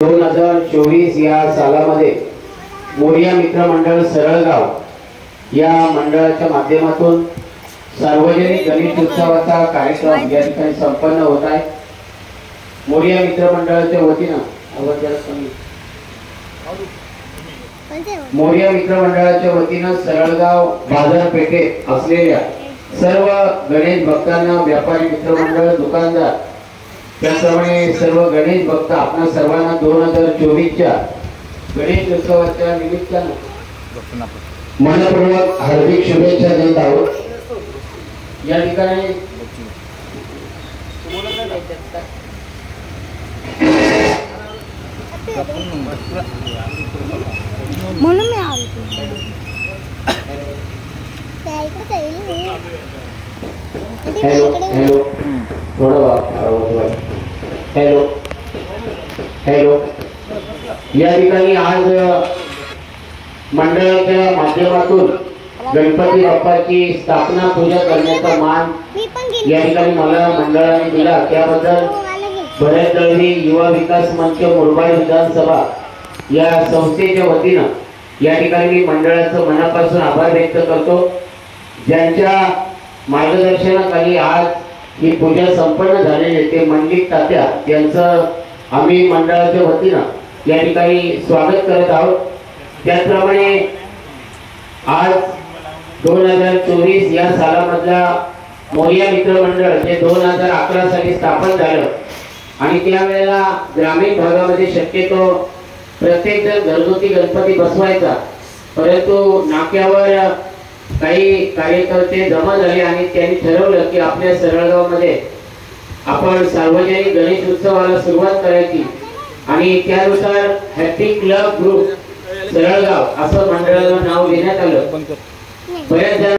2024 या सालामध्ये मोरिया मित्र मंडळ सरळगाव या मंडळाच्या माध्यमातून सार्वजनिक गणेश उत्सवाचा कार्यक्रम या ठिकाणी संपन्न होत आहे। मोरिया मित्र मंडळाच्या वतीने मोरिया मित्र मंडळाच्या वतीने सरळगाव बाजारपेठेत असलेल्या सर्व गणेश भक्तांना व्यापारी मित्र मंडळ दुकानदार त्याचप्रमाणे सर्व गणेश भक्त आपल्या सर्वांना 2024 च्या गणेश उत्सवाच्या निमित्ताने मनपूर्वक हार्दिक शुभेच्छा देत आहोत। या ठिकाणी म्हणून मी आलो हेलो हेलो थोड़ा हेलो हेलो या ठिकाणी आज मंडळाच्या माध्यमातून गणपती बाप्पाची स्थापना पूजा करण्याचा मान या ठिकाणी मला मंडळाने दिला, त्याबद्दल बरेच दळवी युवा विकास मंच मुरबाड विधानसभा या संस्थेच्या वतीने या ठिकाणी मी मंडळाचं मनापासून आभार व्यक्त करतो। ज्यांच्या मार्गदर्शनाखाली आज ही पूजा संपन्न झालेली आहे ते मंडलिक तात्या यांचं आम्ही मंडळाच्या वतीने या ठिकाणी स्वागत करत आहोत। त्याचप्रमाणे आज 2024 या सालामधला मोरिया मित्र मंडळ जे 2011 साली स्थापन झालं आणि त्यावेळेला ग्रामीण भागामध्ये शक्यतो प्रत्येक जण घरगुती गणपती बसवायचा, परंतु नाक्यावर काही कार्यकर्ते जमा झाले आणि त्यांनी ठरवलं की आपल्या सरळगावमध्ये आपण सार्वजनिक गणेश उत्सवाला सुरुवात करायची आणि त्यानुसार हॅपी क्लब ग्रुप सरळगाव असं मंडळाला नाव देण्यात आलं। बऱ्याच